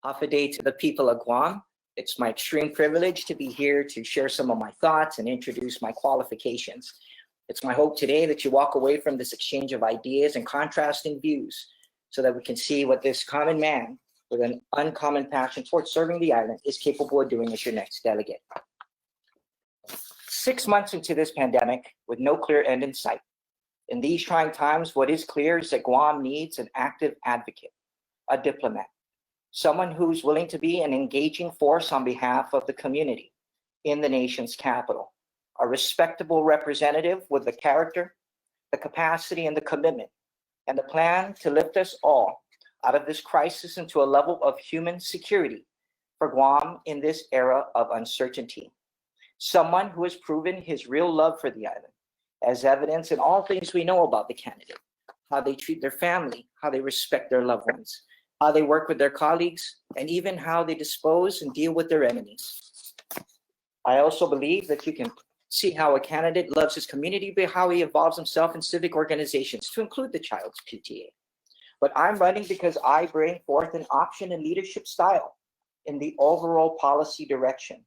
Hafa to the people of Guam. It's my extreme privilege to be here to share some of my thoughts and introduce my qualifications. It's my hope today that you walk away from this exchange of ideas and contrasting views so that we can see what this common man with an uncommon passion towards serving the island is capable of doing as your next delegate. 6 months into this pandemic with no clear end in sight. In these trying times, what is clear is that Guam needs an active advocate, a diplomat, someone who's willing to be an engaging force on behalf of the community in the nation's capital, a respectable representative with the character, the capacity, and the commitment, and the plan to lift us all out of this crisis into a level of human security for Guam in this era of uncertainty. Someone who has proven his real love for the island, as evidence in all things we know about the candidate, how they treat their family, how they respect their loved ones, how they work with their colleagues, and even how they dispose and deal with their enemies. I also believe that you can see how a candidate loves his community, but how he involves himself in civic organizations, to include the Child's PTA. But I'm running because I bring forth an option in leadership style in the overall policy direction.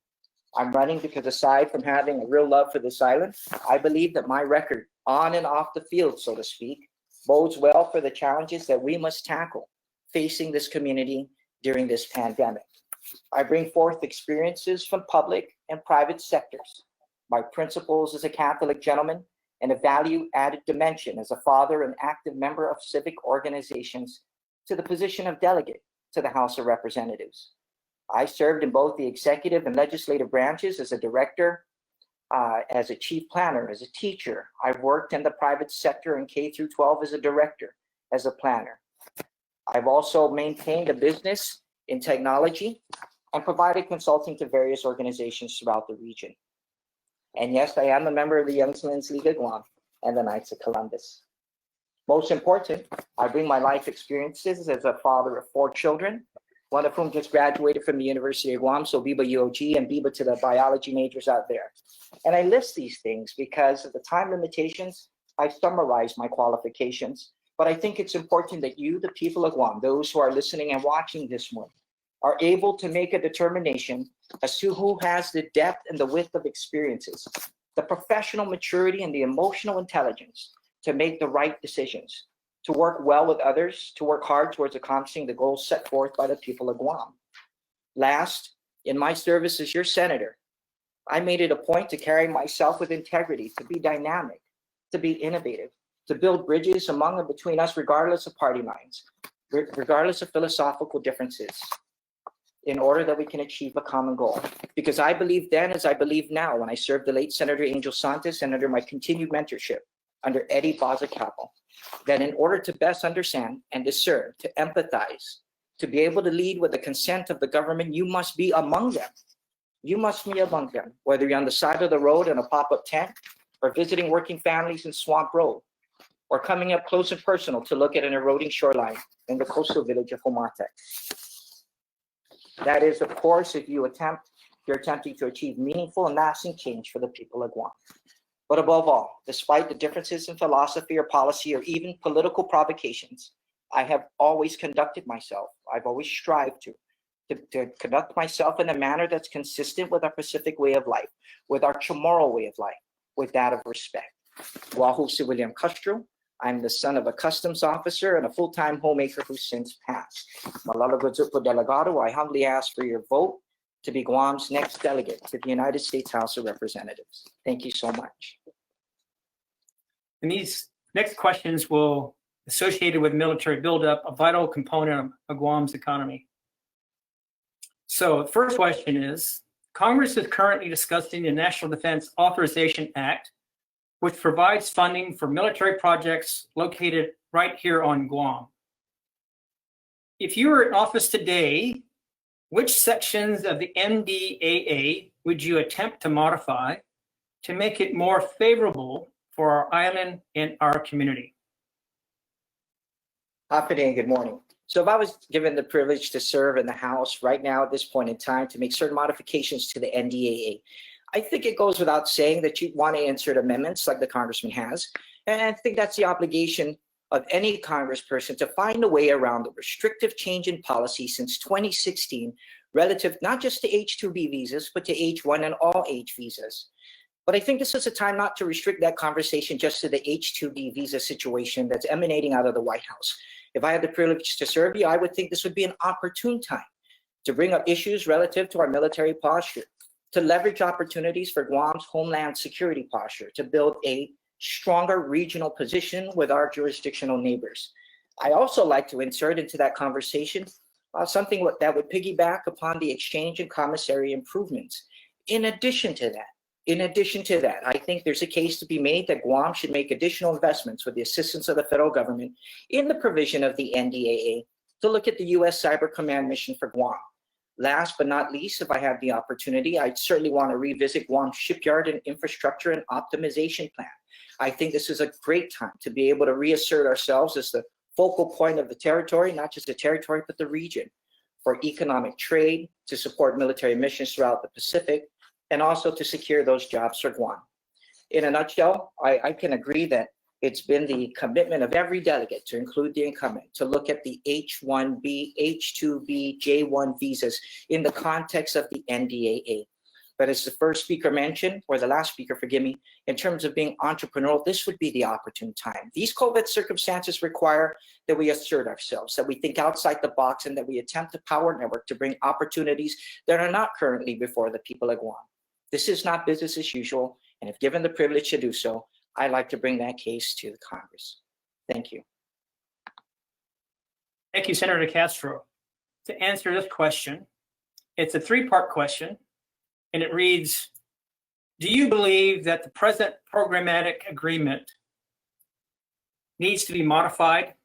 I'm running because aside from having a real love for this island, I believe that my record on and off the field, so to speak, bodes well for the challenges that we must tackle facing this community during this pandemic. I bring forth experiences from public and private sectors, my principles as a Catholic gentleman, and a value-added dimension as a father and active member of civic organizations to the position of delegate to the House of Representatives. I served in both the executive and legislative branches as a director, as a chief planner, as a teacher. I've worked in the private sector in K through 12 as a director, as a planner. I've also maintained a business in technology and provided consulting to various organizations throughout the region. And yes, I am a member of the Young Men's League of Guam and the Knights of Columbus. Most important, I bring my life experiences as a father of 4 children, one of whom just graduated from the University of Guam, so Biba UOG, and Biba to the biology majors out there. And I list these things because of the time limitations, I've summarized my qualifications, but I think it's important that you, the people of Guam, those who are listening and watching this morning, are able to make a determination as to who has the depth and the width of experiences, the professional maturity and the emotional intelligence to make the right decisions, to work well with others, to work hard towards accomplishing the goals set forth by the people of Guam. Last, in my service as your senator, I made it a point to carry myself with integrity, to be dynamic, to be innovative, to build bridges among and between us regardless of party lines, regardless of philosophical differences, in order that we can achieve a common goal. Because I believe then, as I believe now, when I served the late Senator Angel Santos and under my continued mentorship under Eddie Baza-Capel, that in order to best understand and discern, to empathize, to be able to lead with the consent of the government, you must be among them. You must be among them, whether you're on the side of the road in a pop-up tent, or visiting working families in Swamp Road, or coming up close and personal to look at an eroding shoreline in the coastal village of Homate. That is, of course, if you're attempting to achieve meaningful and lasting change for the people of Guam. But above all, despite the differences in philosophy or policy or even political provocations, I have always conducted myself, I've always strived to conduct myself in a manner that's consistent with our Pacific way of life, with our Chamorro way of life, with that of respect. Wahoo si Wil Castro. I'm the son of a customs officer and a full-time homemaker who's since passed. Malalagodzupo Delegado, I humbly ask for your vote to be Guam's next delegate to the United States House of Representatives. Thank you so much. And these next questions will associated with military buildup, a vital component of Guam's economy. So the first question is, Congress is currently discussing the National Defense Authorization Act, which provides funding for military projects located right here on Guam. If you were in office today, which sections of the NDAA would you attempt to modify to make it more favorable for our island and our community? Happening, good morning. So if I was given the privilege to serve in the House right now at this point in time to make certain modifications to the NDAA, I think it goes without saying that you'd want to insert amendments like the Congressman has. And I think that's the obligation of any congressperson to find a way around the restrictive change in policy since 2016 relative not just to H-2B visas, but to H-1 and all H visas. But I think this is a time not to restrict that conversation just to the H-2B visa situation that's emanating out of the White House. If I had the privilege to serve you, I would think this would be an opportune time to bring up issues relative to our military posture, to leverage opportunities for Guam's homeland security posture, to build a stronger regional position with our jurisdictional neighbors. I also like to insert into that conversation something that would piggyback upon the exchange and commissary improvements. In addition to that, I think there's a case to be made that Guam should make additional investments with the assistance of the federal government in the provision of the NDAA to look at the U.S. Cyber Command mission for Guam. Last but not least, if I have the opportunity, I'd certainly want to revisit Guam's shipyard and infrastructure and optimization plan. I think this is a great time to be able to reassert ourselves as the focal point of the territory, not just the territory, but the region, for economic trade, to support military missions throughout the Pacific, and also to secure those jobs for Guam. In a nutshell, I can agree that it's been the commitment of every delegate to include the incumbent to look at the H-1B, H-2B, J-1 visas in the context of the NDAA. But as the first speaker mentioned, or the last speaker, forgive me, in terms of being entrepreneurial, this would be the opportune time. These COVID circumstances require that we assert ourselves, that we think outside the box, and that we attempt to power network to bring opportunities that are not currently before the people of Guam. This is not business as usual, and if given the privilege to do so, I'd like to bring that case to the Congress. Thank you. Thank you, Senator Castro. To answer this question, it's a three-part question, and it reads, do you believe that the present programmatic agreement needs to be modified?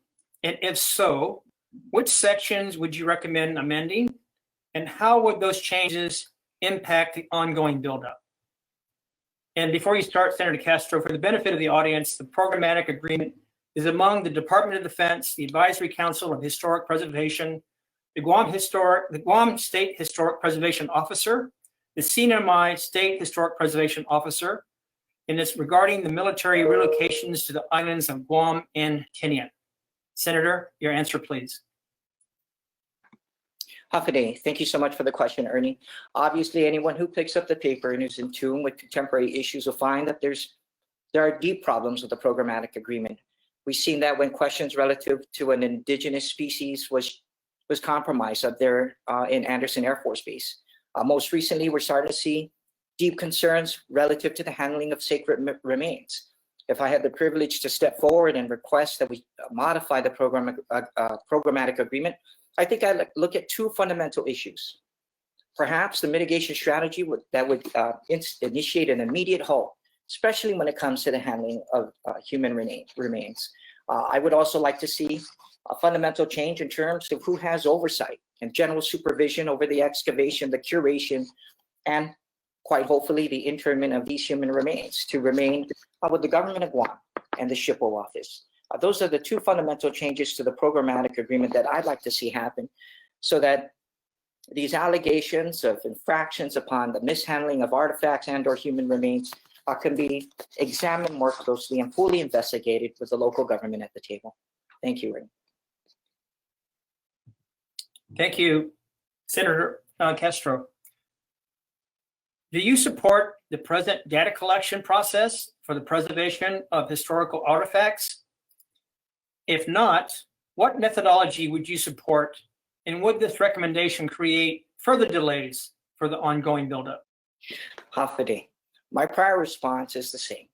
And if so, which sections would you recommend amending? And how would those changes impact the ongoing buildup? And before you start, Senator Castro, for the benefit of the audience, the programmatic agreement is among the Department of Defense, the Advisory Council of Historic Preservation, the Guam State Historic Preservation Officer, the CNMI State Historic Preservation Officer, and it's regarding the military relocations to the islands of Guam and Tinian. Senator, your answer, please. Hafaday, thank you so much for the question, Ernie. Obviously, anyone who picks up the paper and is in tune with contemporary issues will find that there are deep problems with the programmatic agreement. We've seen that when questions relative to an indigenous species was compromised up there in Anderson Air Force Base. Most recently, we're starting to see deep concerns relative to the handling of sacred remains. If I had the privilege to step forward and request that we modify the programmatic agreement, I think I'd look at two fundamental issues. Perhaps the mitigation strategy would initiate an immediate halt, especially when it comes to the handling of human remains. I would also like to see a fundamental change in terms of who has oversight and general supervision over the excavation, the curation, and quite hopefully the interment of these human remains to remain with the government of Guam and the SHPO office. Those are the two fundamental changes to the programmatic agreement that I'd like to see happen, so that these allegations of infractions upon the mishandling of artifacts and or human remains can be examined more closely and fully investigated with the local government at the table. Thank you, Ray. Thank you, Senator Castro. Do you support the present data collection process for the preservation of historical artifacts? If not, what methodology would you support, and would this recommendation create further delays for the ongoing buildup? Hafaday, my prior response is the same,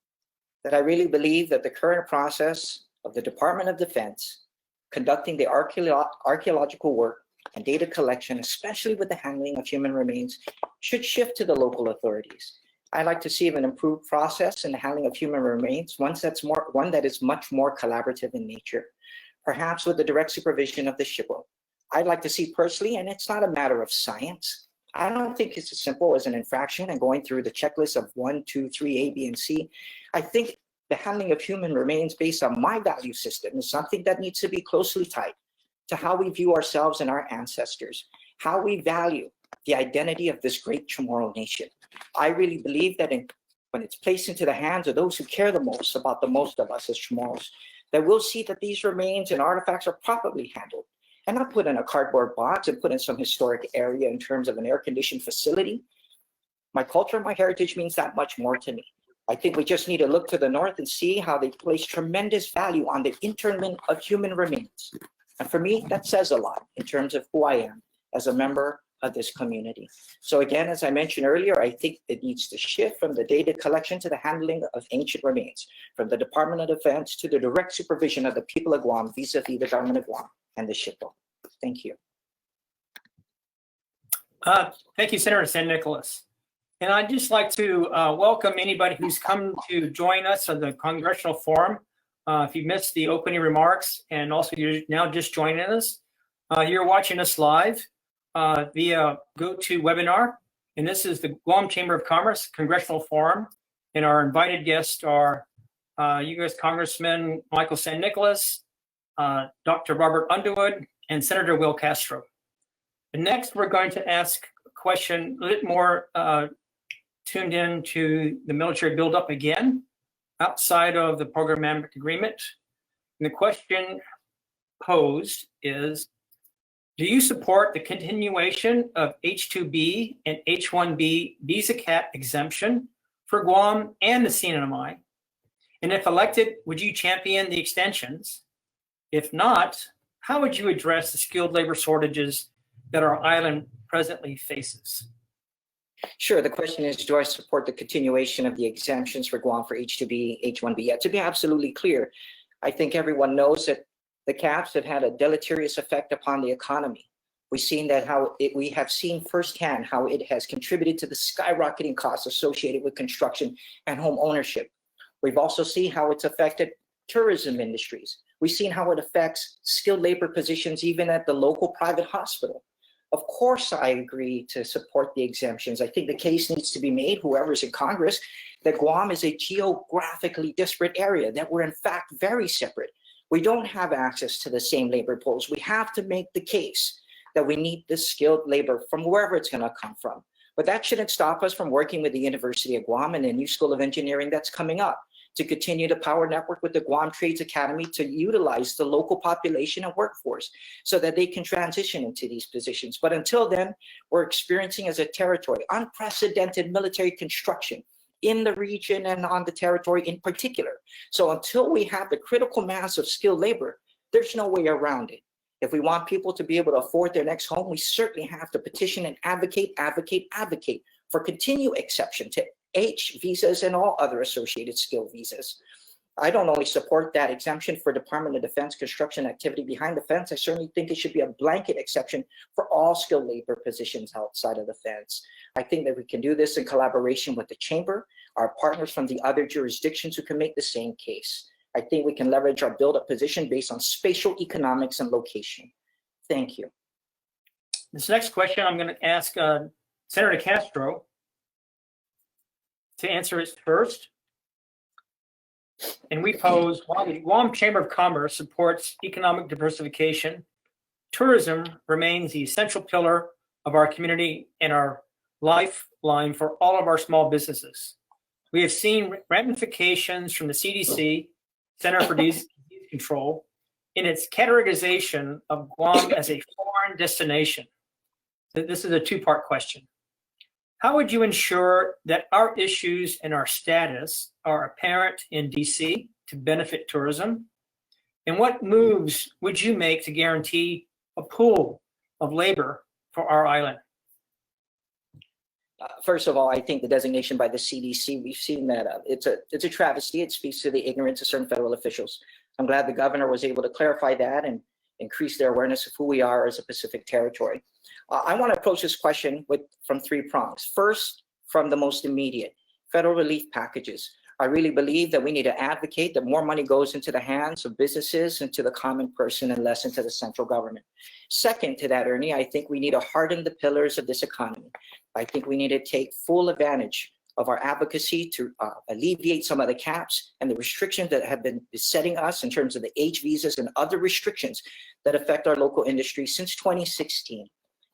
that I really believe that the current process of the Department of Defense conducting the archaeological work and data collection, especially with the handling of human remains, should shift to the local authorities. I'd like to see an improved process in the handling of human remains, one that is much more collaborative in nature, perhaps with the direct supervision of the SHPO. I'd like to see personally, and it's not a matter of science, I don't think it's as simple as an infraction and going through the checklist of 1, 2, 3, A, B, and C. I think the handling of human remains based on my value system is something that needs to be closely tied to how we view ourselves and our ancestors, how we value the identity of this great Chamorro nation. I really believe that when it's placed into the hands of those who care the most about the most of us as Chamorros, that we'll see that these remains and artifacts are properly handled and not put in a cardboard box and put in some historic area in terms of an air-conditioned facility. My culture and my heritage means that much more to me. I think we just need to look to the north and see how they place tremendous value on the internment of human remains. And for me, that says a lot in terms of who I am as a member of this community. So again, as I mentioned earlier, I think it needs to shift from the data collection to the handling of ancient remains, from the Department of Defense to the direct supervision of the people of Guam vis-a-vis the government of Guam and the SHPO. Thank you. Thank you, Senator San Nicolas. And I'd just like to welcome anybody who's come to join us on the Congressional Forum. If you missed the opening remarks, and also you're now just joining us, you're watching us live via GoToWebinar. And this is the Guam Chamber of Commerce Congressional Forum. And our invited guests are U.S. Congressman Michael San Nicolas, Dr. Robert Underwood, and Senator Wil Castro. And next, we're going to ask a question a little more tuned in to the military buildup again, outside of the programmatic agreement. And the question posed is, do you support the continuation of H-2B and H-1B visa cap exemption for Guam and the CNMI? And if elected, would you champion the extensions? If not, how would you address the skilled labor shortages that our island presently faces? Sure. The question is, do I support the continuation of the exemptions for Guam for H-2B, H-1B? Yeah, to be absolutely clear, I think everyone knows that the caps have had a deleterious effect upon the economy. We have seen firsthand how it has contributed to the skyrocketing costs associated with construction and home ownership. We've also seen how it's affected tourism industries. We've seen how it affects skilled labor positions even at the local private hospital. Of course, I agree to support the exemptions. I think the case needs to be made, whoever's in Congress, that Guam is a geographically disparate area, that we're in fact very separate. We don't have access to the same labor pools. We have to make the case that we need this skilled labor from wherever it's going to come from. But that shouldn't stop us from working with the University of Guam and the new School of Engineering that's coming up to continue to power network with the Guam Trades Academy to utilize the local population and workforce so that they can transition into these positions. But until then, we're experiencing as a territory unprecedented military construction in the region and on the territory in particular. So until we have the critical mass of skilled labor, there's no way around it. If we want people to be able to afford their next home, we certainly have to petition and advocate for continued exception to H visas and all other associated skill visas. I don't only support that exemption for Department of Defense construction activity behind the fence, I certainly think it should be a blanket exception for all skilled labor positions outside of the fence. I think that we can do this in collaboration with the Chamber, our partners from the other jurisdictions who can make the same case. I think we can leverage our build-up position based on spatial economics and location. Thank you. This next question, I'm going to ask Senator Castro to answer it first. And we pose, while the Guam Chamber of Commerce supports economic diversification, tourism remains the essential pillar of our community and our lifeline for all of our small businesses. We have seen ramifications from the CDC, Center for Disease Control, in its categorization of Guam as a foreign destination. This is a two-part question. How would you ensure that our issues and our status are apparent in DC to benefit tourism? And what moves would you make to guarantee a pool of labor for our island? First of all, I think the designation by the CDC, we've seen that it's a travesty. It speaks to the ignorance of certain federal officials. I'm glad the governor was able to clarify that and increase their awareness of who we are as a Pacific territory. I want to approach this question from three prongs. First, from the most immediate, federal relief packages. I really believe that we need to advocate that more money goes into the hands of businesses and to the common person and less into the central government. Second to that, Ernie, I think we need to harden the pillars of this economy. I think we need to take full advantage of our advocacy to alleviate some of the caps and the restrictions that have been besetting us in terms of the H visas and other restrictions that affect our local industry since 2016.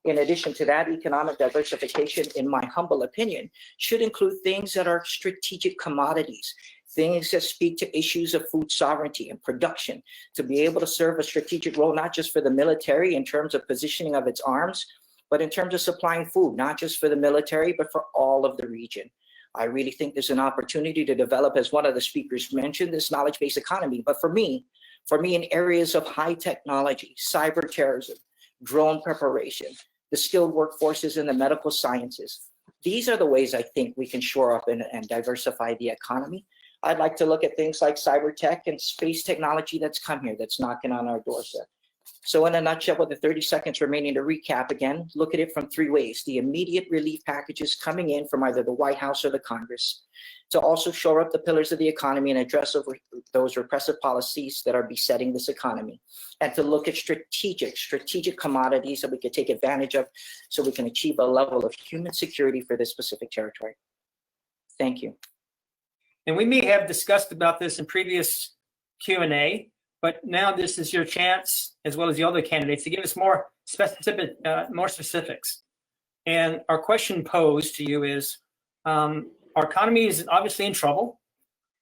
In addition to that, economic diversification, in my humble opinion, should include things that are strategic commodities, things that speak to issues of food sovereignty and production, to be able to serve a strategic role, not just for the military in terms of positioning of its arms, but in terms of supplying food, not just for the military, but for all of the region. I really think there's an opportunity to develop, as one of the speakers mentioned, this knowledge-based economy. But for me, in areas of high technology, cyber terrorism, drone preparation, the skilled workforces in the medical sciences, these are the ways I think we can shore up and diversify the economy. I'd like to look at things like cyber tech and space technology that's come here, that's knocking on our doorstep. So in a nutshell, with the 30 seconds remaining to recap again, look at it from three ways. The immediate relief packages coming in from either the White House or the Congress to also shore up the pillars of the economy and address those repressive policies that are besetting this economy, and to look at strategic commodities that we could take advantage of so we can achieve a level of human security for this specific territory. Thank you. And we may have discussed about this in previous Q&A, but now this is your chance, as well as the other candidates, to give us more specifics. And our question posed to you is, our economy is obviously in trouble.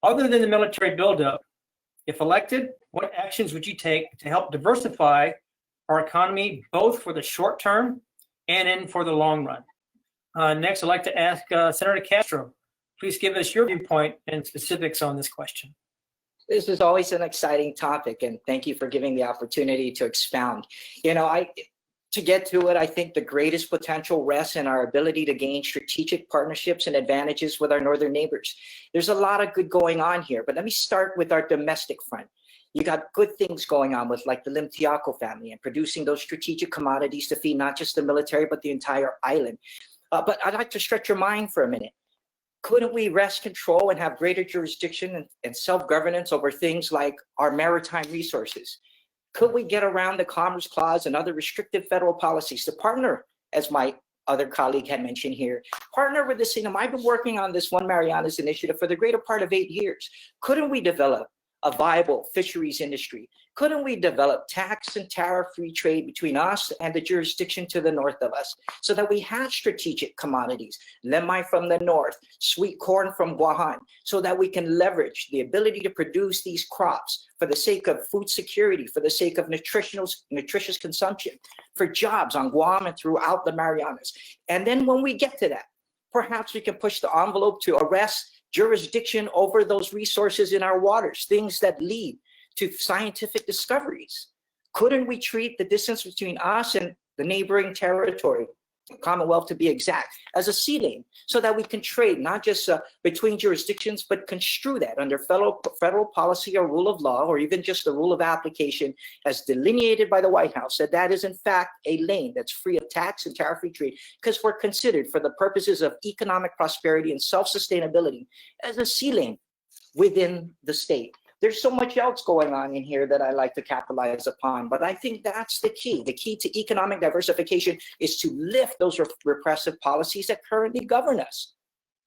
Other than the military buildup, if elected, what actions would you take to help diversify our economy, both for the short term and for the long run? Next, I'd like to ask Senator Castro. Please give us your viewpoint and specifics on this question. This is always an exciting topic, and thank you for giving the opportunity to expound. You know, to get to it, I think the greatest potential rests in our ability to gain strategic partnerships and advantages with our northern neighbors. There's a lot of good going on here, but let me start with our domestic front. You got good things going on with like the Lim Tiaco family and producing those strategic commodities to feed not just the military, but the entire island. But I'd like to stretch your mind for a minute. Couldn't we wrest control and have greater jurisdiction and self-governance over things like our maritime resources? Could we get around the Commerce Clause and other restrictive federal policies to partner, as my other colleague had mentioned here, partner with the Sinam? I've been working on this One Marianas initiative for the greater part of 8 years. Couldn't we develop a viable fisheries industry? Couldn't we develop tax and tariff-free trade between us and the jurisdiction to the north of us so that we have strategic commodities, lemai from the north, sweet corn from Guam, so that we can leverage the ability to produce these crops for the sake of food security, for the sake of nutritious consumption, for jobs on Guam and throughout the Marianas? And then when we get to that, perhaps we can push the envelope to arrest jurisdiction over those resources in our waters, things that lead to scientific discoveries. Couldn't we treat the distance between us and the neighboring territory, Commonwealth to be exact, as a sea lane, so that we can trade not just between jurisdictions, but construe that under federal policy or rule of law, or even just the rule of application as delineated by the White House, that is in fact a lane that's free of tax and tariff-free trade, because we're considered for the purposes of economic prosperity and self-sustainability as a sea lane within the state. There's so much else going on in here that I like to capitalize upon, but I think that's the key. The key to economic diversification is to lift those repressive policies that currently govern us,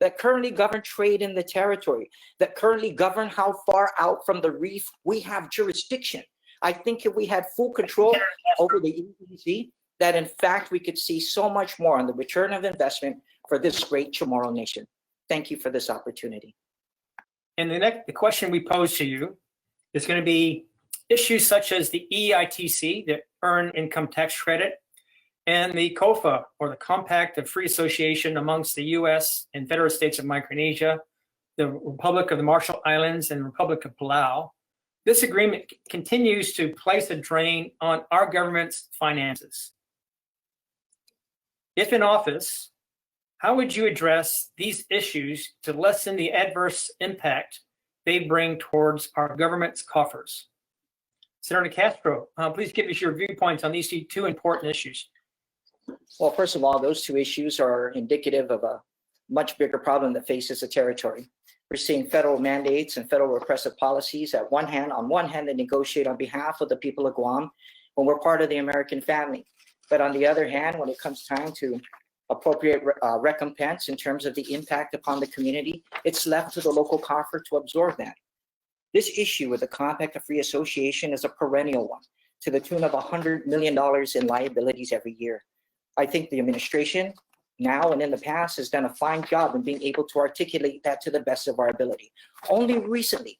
that currently govern trade in the territory, that currently govern how far out from the reef we have jurisdiction. I think if we had full control over the EEZ, that in fact we could see so much more on the return of investment for this great Chamorro nation. Thank you for this opportunity. And the question we pose to you is going to be issues such as the EITC, the Earned Income Tax Credit, and the COFA, or the Compact of Free Association amongst the U.S. and Federal States of Micronesia, the Republic of the Marshall Islands, and Republic of Palau. This agreement continues to place a drain on our government's finances. If in office, how would you address these issues to lessen the adverse impact they bring towards our government's coffers? Senator Castro, please give us your viewpoints on these two important issues. Well, first of all, those two issues are indicative of a much bigger problem that faces the territory. We're seeing federal mandates and federal repressive policies on one hand, that negotiate on behalf of the people of Guam when we're part of the American family. But on the other hand, when it comes time to appropriate recompense in terms of the impact upon the community, it's left to the local coffer to absorb that. This issue with the Compact of Free Association is a perennial one, to the tune of $100 million in liabilities every year. I think the administration, now and in the past has done a fine job in being able to articulate that to the best of our ability. Only recently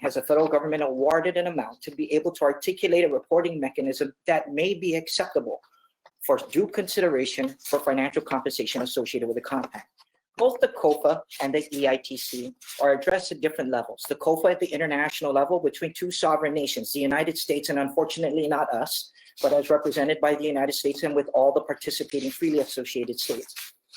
has the federal government awarded an amount to be able to articulate a reporting mechanism that may be acceptable for due consideration for financial compensation associated with the compact. Both the COFA and the EITC are addressed at different levels. The COFA at the international level between two sovereign nations, the United States and unfortunately not us, but as represented by the United States and with all the participating freely associated states.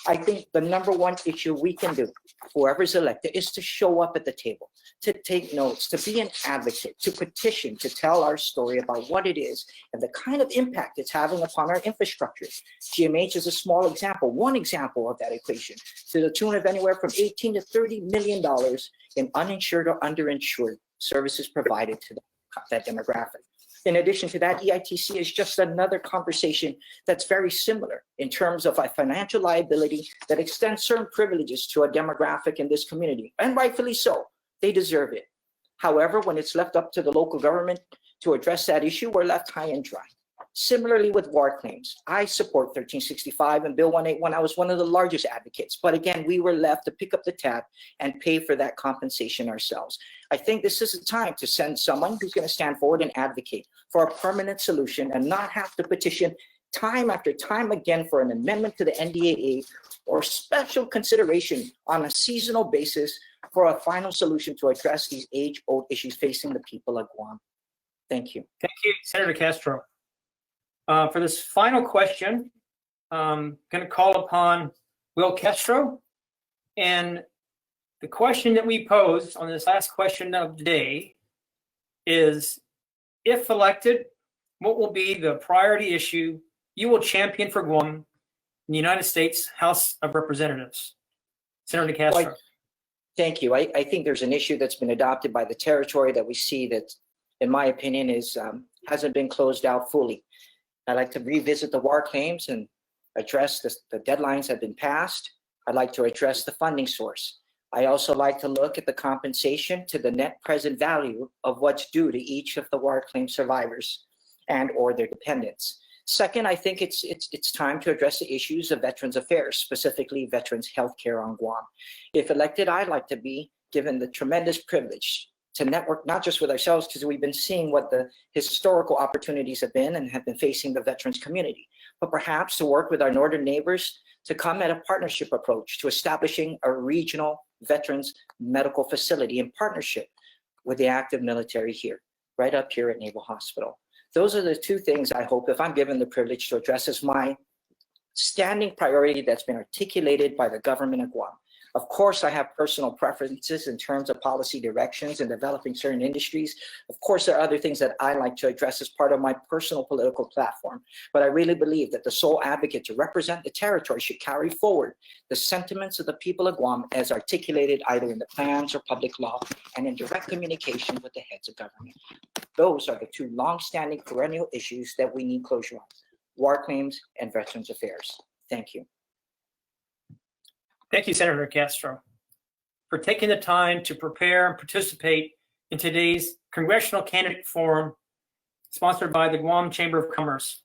I think the number one issue we can do, whoever's elected, is to show up at the table, to take notes, to be an advocate, to petition, to tell our story about what it is and the kind of impact it's having upon our infrastructure. GMH is a small example, one example of that equation, to the tune of anywhere from $18 to $30 million in uninsured or underinsured services provided to that demographic. In addition to that, EITC is just another conversation that's very similar in terms of a financial liability that extends certain privileges to a demographic in this community, and rightfully so. They deserve it. However, when it's left up to the local government to address that issue, we're left high and dry. Similarly with war claims, I support 1365 and Bill 181. I was one of the largest advocates, but again, we were left to pick up the tab and pay for that compensation ourselves. I think this is a time to send someone who's going to stand forward and advocate for a permanent solution and not have to petition time after time again for an amendment to the NDAA or special consideration on a seasonal basis for a final solution to address these age-old issues facing the people of Guam. Thank you. Thank you, Senator Castro. For this final question, I'm going to call upon Wil Castro. And the question that we posed on this last question of the day is, if elected, what will be the priority issue you will champion for Guam in the United States House of Representatives? Senator Castro. Well, thank you. I think there's an issue that's been adopted by the territory that we see that, in my opinion, is hasn't been closed out fully. I'd like to revisit the war claims and address the deadlines that have been passed. I'd like to address the funding source. I also like to look at the compensation to the net present value of what's due to each of the war claim survivors and or their dependents. Second, I think it's time to address the issues of Veterans Affairs, specifically veterans health care on Guam. If elected, I'd like to be given the tremendous privilege to network not just with ourselves, because we've been seeing what the historical opportunities have been and have been facing the veterans community, but perhaps to work with our northern neighbors to come at a partnership approach to establishing a regional veterans medical facility in partnership with the active military here, right up here at Naval Hospital. Those are the two things I hope, if I'm given the privilege to address, as my standing priority that's been articulated by the government of Guam. Of course, I have personal preferences in terms of policy directions and developing certain industries. Of course, there are other things that I like to address as part of my personal political platform. But I really believe that the sole advocate to represent the territory should carry forward the sentiments of the people of Guam as articulated either in the plans or public law and in direct communication with the heads of government. Those are the two long-standing perennial issues that we need closure on: war claims and Veterans Affairs. Thank you. Thank you, Senator Castro, for taking the time to prepare and participate in today's Congressional Candidate Forum sponsored by the Guam Chamber of Commerce.